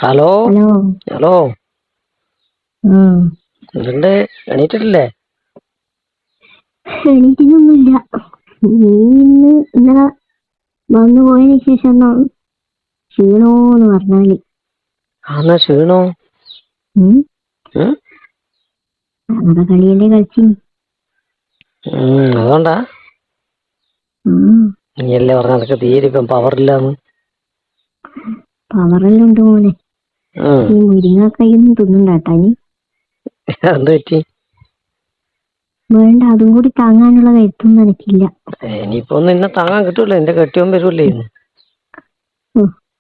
Hello hello. Hello എന്തുണ്ട്? എണീറ്റിട്ടില്ലേ? എണീറ്റിട്ടൊന്നുമില്ല. നീ ഇന്നലെ വന്നു പോയതിനു ശേഷം ക്ഷീണോന്ന് പറഞ്ഞാല് ആന്നാ ക്ഷീണോ? നമ്മുടെ കളിയല്ലേ കളിച്ചു. അതുകൊണ്ടാ നീയല്ലേ പറഞ്ഞ നിനക്ക് തീരെ ഇപ്പം പവറില്ലാന്ന്. പവറെല്ലാം ഉണ്ട് മോനെ. ഈ മുരിങ്ങക്കൈയൊന്നും തിന്നണ്ടാട്ടാ നീ. എന്ത് പറ്റി? വേണ്ട, അതും കൂടി താങ്ങാനുള്ള കരുത്തൊന്നും എനിക്കില്ല. ഇനിയിപ്പോ ഒന്നും ഇന്നെ താങ്ങാൻ കിട്ടൂല. എന്റെ കെട്ടിയോൻ വരുമല്ലേ ഇന്ന്.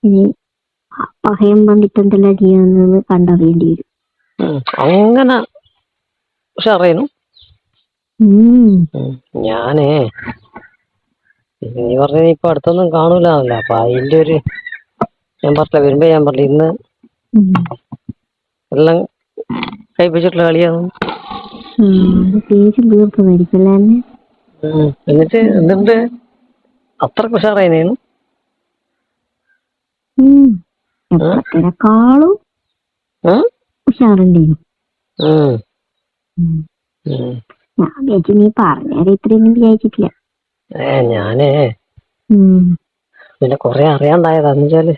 ഇനി പഹയം വന്നിട്ട് എന്തെല്ലാം ചെയ്യാന്ന് കണ്ടറിയേണ്ടി വരും. അങ്ങനെ ഉഷാറായിരുന്നു. ഞാനേ നീ പറഞ്ഞ ഇപ്പൊ അടുത്തൊന്നും കാണൂലാന്നല്ല. അപ്പൊ അതിന്റെ ഒരു ഞാൻ പറഞ്ഞില്ല, വരുമ്പോ ഞാൻ പറഞ്ഞില്ല ഇന്ന് എല്ലാം കഴിപ്പിച്ചിട്ടുള്ള കളിയാണ്. എന്നിട്ട് എന്തുണ്ട് അത്രക്ക് ഉഷാറായിരുന്നു? എപ്പോഴത്തേക്കാളും ഉഷാറുണ്ടേനു. ഞാൻ വിചാരിച്ചു നീ പറഞ്ഞേരം ഇത്രയൊന്നും വിചാരിച്ചിട്ടില്ല. ഞാനേ പിന്നെ കൊറേ അറിയാണ്ടായതാന്ന് വെച്ചാല്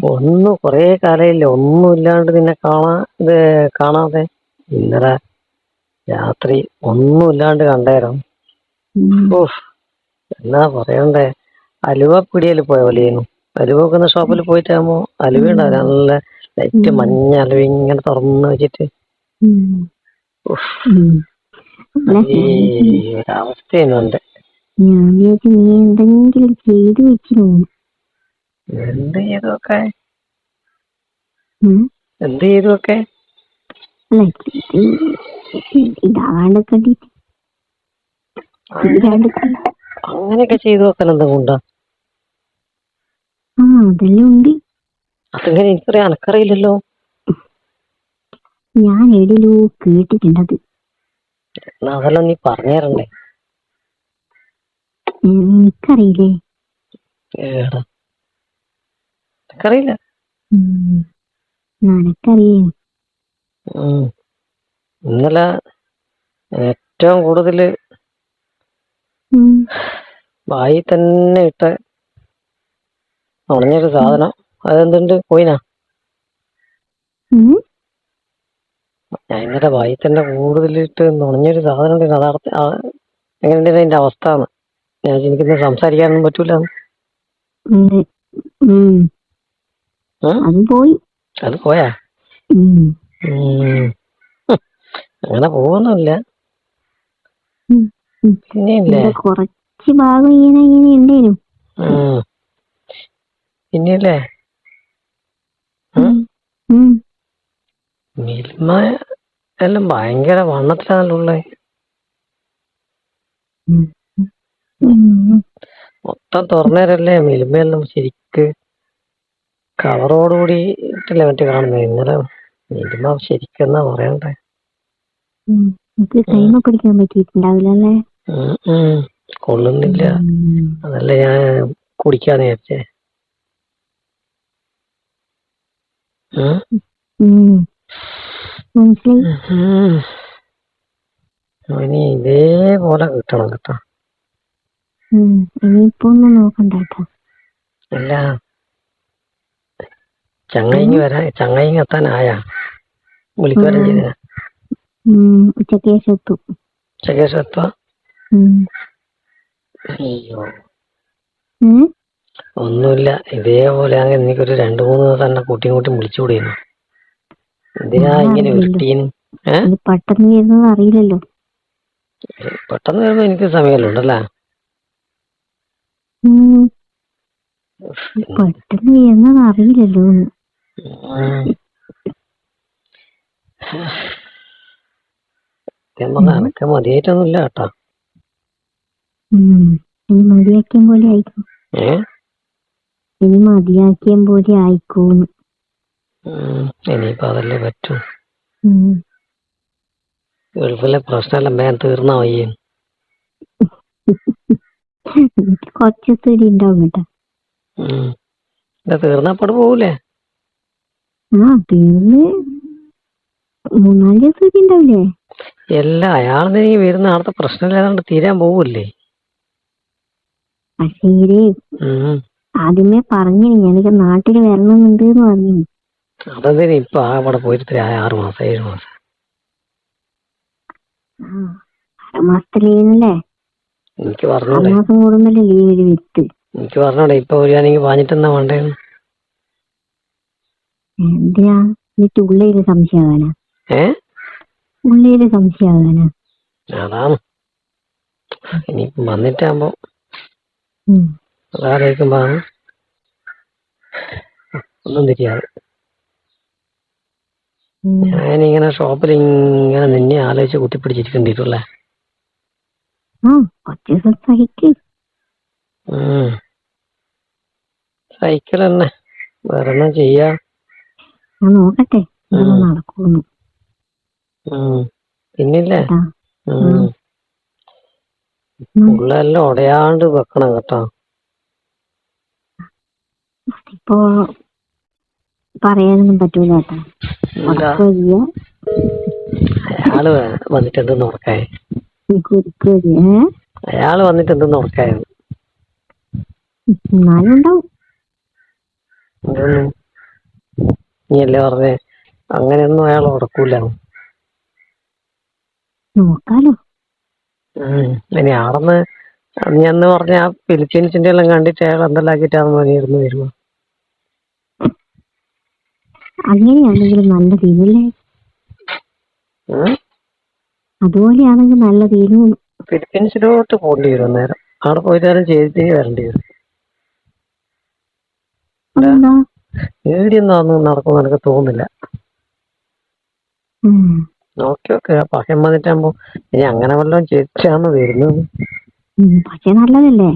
ഒന്നും കൊറേ കാലമില്ല ഒന്നും ഇല്ലാണ്ട് നിന്നെ കാണാതെ ഇന്നലെ രാത്രി ഒന്നും ഇല്ലാണ്ട് കണ്ടേരം. എന്നാ പറയണ്ടേ, അലുവ പിടിയിൽ പോയ പോലെയായിരുന്നു. അലുവ വെക്കുന്ന ഷോപ്പിൽ പോയിട്ടാകുമ്പോ അലുവ ഉണ്ടാവില്ല, നല്ല ലൈറ്റ് മഞ്ഞ അലുവ ഇങ്ങനെ തുറന്ന് വെച്ചിട്ട് ഒരവസ്ഥയുണ്ട്. ഞാൻ വിചാരിച്ചു നീ എന്തെങ്കിലും ചെയ്തു വെച്ചിരുന്നു. എന്ത് ചെയ്തു ഒക്കെ? എന്ത് ചെയ്തു ഒക്കെ? അങ്ങനെയൊക്കെ ചെയ്തു വെക്കാൻ എന്താ കൊണ്ടാ? അതെല്ലാം ഉണ്ട്. അതെങ്ങനെ എനിക്കറിയാം? എനക്കറിയില്ലല്ലോ. ഞാൻ എവിടെയോ കേട്ടിട്ടുണ്ടത്. അതെല്ലാം നീ പറഞ്ഞു തരണ്ടേ? എനിക്കറിയില്ലേ? എനിക്കറിയില്ല. നിനക്കറിയേ? ഇന്നലെ ഏറ്റവും കൂടുതല് വായി തന്നെ ഇട്ട് ഉണഞ്ഞൊരു സാധനം, അതെന്തുണ്ട് പോയിനാ? ഞാൻ ഇന്നലെ വായി തന്നെ കൂടുതലിട്ട് നുണഞ്ഞൊരു സാധനം ഉണ്ട്. എങ്ങനെയുണ്ട് അതിന്റെ അവസ്ഥ? എനിക്കിന്ന് സംസാരിക്കാനൊന്നും പറ്റൂല. അത് പോയാ? അങ്ങനെ പോകുന്നില്ല. കുറച്ച് ഭാഗം ഇങ്ങനെ ഉണ്ടേനും. പിന്നെയല്ലേ മിൽമ എല്ലാം ഭയങ്കര വണ്ണത്തിലാണല്ലേ. മൊത്തം തുറന്നേരല്ലേ മിൽമയെല്ലാം ശരിക്ക് കവറോടുകൂടി ഇട്ടല്ലേ മറ്റേ കാണുന്നത്. ഇന്നലെ മിൽമ ശരിക്കെന്നാ പറയണ്ടേ, പിടിക്കാൻ പറ്റിയിട്ടുണ്ടാവില്ലല്ലേ? കൊള്ളുന്നില്ല. അതല്ല ഞാൻ കുടിക്കാന്ന് വിചാരിച്ചേ. ഇനി ഇതേപോലെ കിട്ടണം കേട്ടോ. ഇനിയിപ്പോ ഒന്നും നോക്കണ്ട. അല്ല, ചങ്ങായി എത്താനായാ? വിളിക്കുവരം ചെയ്ത ഉച്ചക്കേശം എത്തുക. അയ്യോ, ഒന്നുമില്ല. ഇതേപോലെ അങ്ങനെ എനിക്കൊരു 2-3 ദിവസം തന്നെ കൂട്ടിയും വിളിച്ചുകൂടിയിരുന്നു. എന്തിനാ ഇങ്ങനെ ഉരുട്ടീന്? പെട്ടെന്ന് വരുന്നത് അറിയില്ലല്ലോ. പെട്ടെന്ന് വരുമ്പോ എനിക്ക് സമയമുണ്ടല്ലേ. പെട്ടെന്ന് വരുന്നത് അറിയില്ലല്ലോ. എനക്ക് മതിയായിട്ടൊന്നുമില്ല കേട്ടോ. ഇനി മതിയാക്കിയ പോലെ ആയിക്കോന്ന്. ഇനിയിപ്പോ അതല്ലേ പറ്റൂ. ഗൾഫിലെ പ്രശ്നമെല്ലാം വേഗം തീർന്നാ വയ്യേ. കുറച്ച് സ്ഥിതി ഉണ്ടാവും കേട്ടോ. തീർന്നപ്പോട് പോവൂലേ? ആ തീർന്ന് 3-4 ദിവസം ഉണ്ടാവില്ലേ? എല്ലാ അയാളെ വരുന്ന ആളത്തെ പ്രശ്നമില്ലാതെ തീരാൻ പോവല്ലേ. പക്ഷേ ആദ്യമേ പറഞ്ഞു എനിക്ക് നാട്ടിൽ വരണമെന്നുണ്ട് എന്ന് പറഞ്ഞു. അതെന്തിനാ ഇപ്പൊ അവിടെ പോയിട്ട് 6 മാസം 7 മാസം 6 മാസത്തെ ലീവിനല്ലേ? എനിക്ക് 6 പറഞ്ഞോടെ മാസം കൂടുന്നല്ലേ ലീവില് വിത്ത്. എനിക്ക് പറഞ്ഞോടെ ഇപ്പൊ വരികയാണെങ്കിൽ വാങ്ങിട്ടെന്നാ വേണ്ടേന്ന്. എന്തിനാ? എന്നിട്ട് ഉള്ളില് സംശയമാകാനാ? ഉള്ളില് സംശയമാകാനാ? അതാണ് ഇനിയിപ്പം വന്നിട്ടാകുമ്പോ അതാലോചിക്കുമ്പോ ഒന്നും തിരിയാതെ ഞാനിങ്ങനെ ഷോപ്പിൽ ഇങ്ങനെ നിന്നെ ആലോചിച്ച് കുത്തിപ്പിടിച്ചിരിക്കണ്ടിട്ടല്ലേ. സൈക്കിൾ തന്നെ വേറെ എന്നാ ചെയ്യാ? നോക്കട്ടെ നടക്കുന്നു. പിന്നില്ലേ ഉള്ളെല്ലാം ഉടയാണ്ട് വെക്കണം കേട്ടോ. ഇപ്പൊ പറയാനൊന്നും പറ്റൂല കേട്ടോ. അയാള് വന്നിട്ട് എന്തെന്ന് ഉറക്കായ? അയാള് വന്നിട്ട് എന്തെന്ന് ഉറക്കായത്? എന്നാലും ഉണ്ടാവും. നീ അല്ലേ പറഞ്ഞേ അങ്ങനെയൊന്നും അയാൾ ഉറക്കൂല. നോക്കാലോ. ഇനി ആടെന്ന് നീ അന്ന് പറഞ്ഞ ആ ഫിലിപ്പീൻസിന്റെ എല്ലാം കണ്ടിട്ട് അയാൾ എന്തെല്ലാക്കിട്ടാണെന്ന് പറഞ്ഞിരുന്നു വരുമോ? അങ്ങനെയാണെങ്കിലും നല്ല തീരല്ലേ? അതുപോലെയാണെങ്കിൽ നല്ല തീരും. ഫിലിപ്പീൻസിലോട്ട് പോകേണ്ടി വരും നേരം. അവിടെ പോയിട്ടാലും ചെയ്തിട്ടേ വരേണ്ടി വരും. ഏടിയൊന്നും അതൊന്നും നടക്കുമെന്ന് എനിക്ക് തോന്നുന്നില്ല. നോക്കി നോക്ക്. ആ പഹയം വന്നിട്ടാകുമ്പോ ഇനി അങ്ങനെ വല്ലതും ചെയ്തിട്ടാണ് വരുന്നത്. പക്ഷെ നല്ലതല്ലേ?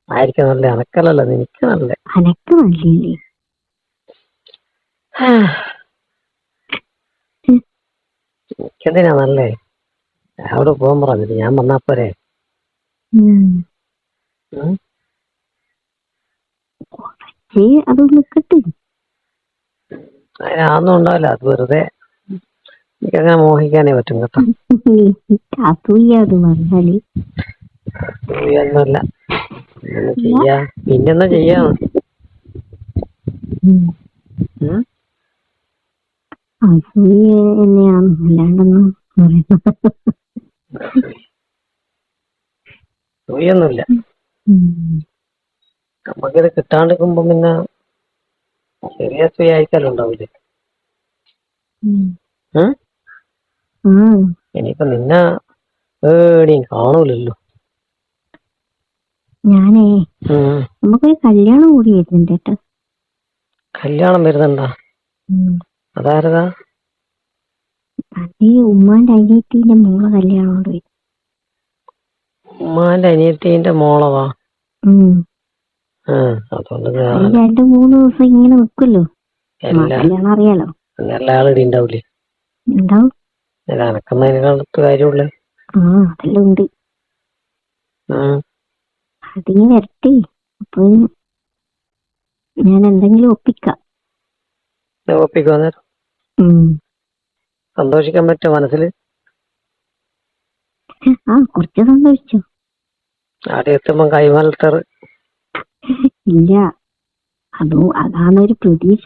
ആയിരിക്കും നല്ല. അനക്കല്ലല്ലോ നിനക്ക് നല്ല. അനക്ക് നല്ലേ? എനിക്കെന്തിനാ നല്ലേ? അവിടെ പോകാൻ പറഞ്ഞിട്ട് ഞാൻ വന്നപ്പോരെ. അത് നിക്കട്ടെ. അതിനൊന്നും ഉണ്ടാവില്ല. അത് വെറുതെ എനിക്കങ്ങനെ മോഹിക്കാനേ പറ്റും കേട്ടോ. ഒന്നുമില്ല. ചെയ്യാ പിന്നെന്നാ ചെയ്യാ? തന്നെയാണ് അല്ലാണ്ടൊന്നും ഒന്നുമില്ല. നമുക്കിത് കിട്ടാണ്ടിരിക്കുമ്പോ പിന്നെ ചെറിയ അയക്കാലും ഉണ്ടാവില്ലേ? ഇനിയിപ്പൊ നിന്നെ ഏടിയും കാണൂലല്ലോ. ഞാനേ നമുക്കൊരു കല്യാണം കൂടി വരുന്നുണ്ട് കേട്ടോ. കല്യാണം വരുന്നുണ്ടാ? അതാരതാ? അത് ഉമ്മാന്റെ അനിയത്തിന്റെ മോളെ കല്യാണം കൊണ്ട് വരും. ഉമ്മാന്റെ അനിയത്തിന്റെ മോളവാ? അതുകൊണ്ട് 2-3 ദിവസം ഇങ്ങനെ നിൽക്കുമല്ലോ. കല്യാണം അറിയാലോ. എല്ലാ ആളും ഉണ്ടാവില്ലേ? ഉണ്ടാവും. അനക്കുന്നതിനകത്ത് കാര്യമുള്ളേ. അതെല്ലാം ഉണ്ട്. അതിന് വരട്ടെ. അപ്പൊ ഞാൻ എന്തെങ്കിലും ഒപ്പിക്കാം. സന്തോഷിക്കാൻ പറ്റുമോ മനസ്സില്? കുറച്ച് സന്തോഷിച്ചു. അവിടെ എത്തുമ്പോ കൈമലത്തറ് ഇല്ല. അതാണൊരു പ്രതീക്ഷ.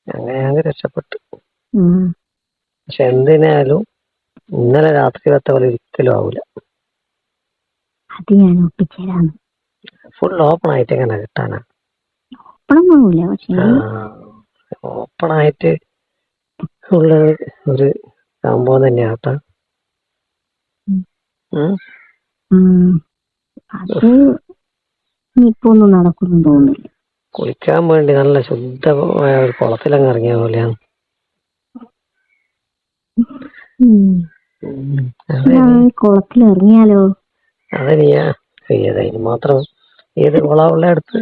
അങ്ങനെ രക്ഷപ്പെട്ടു. പക്ഷെ എന്തിനായാലും ഇന്നലെ രാത്രി വെത്ത പോലെ ഒരിക്കലും ആവൂല. അത് ഞാൻ ഒപ്പിച്ചേരാന്ന്. ഫുൾ ഓപ്പൺ ആയിട്ട് എങ്ങനെ കിട്ടാനാ? ഓപ്പണൊന്നും ആവൂല. പക്ഷെ ഓപ്പൺ ആയിട്ട് ഉള്ള ഒരു സംഭവം തന്നെയാട്ടാ. അത് ഇപ്പൊ ഒന്നും നടക്കുന്നു തോന്നുന്നില്ല. കുളിക്കാൻ വേണ്ടി നല്ല ശുദ്ധമായ ഒരു കുളത്തിലങ്ങ് ഇറങ്ങിയ പോലെയാണ്. കുളത്തിൽ ഇറങ്ങിയാലോ? അതെനിയാ ഏതായാലും മാത്രം. ഏത് കുളമുള്ള അടുത്ത്?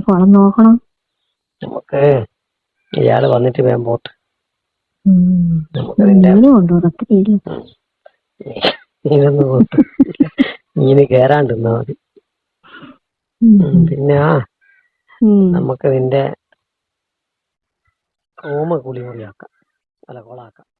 കുളം നോക്കണം. നമുക്ക് ഇയാള് വന്നിട്ട് വേഗം പോട്ട്. നീനൊന്ന് പോട്ട്. നീന് കേറാണ്ടിരുന്നാ മതി. പിന്നെ നമുക്ക് നിന്റെ റൂമ് കുളിമുറിയാക്കാം. അല്ല, കൊളാക്കാം.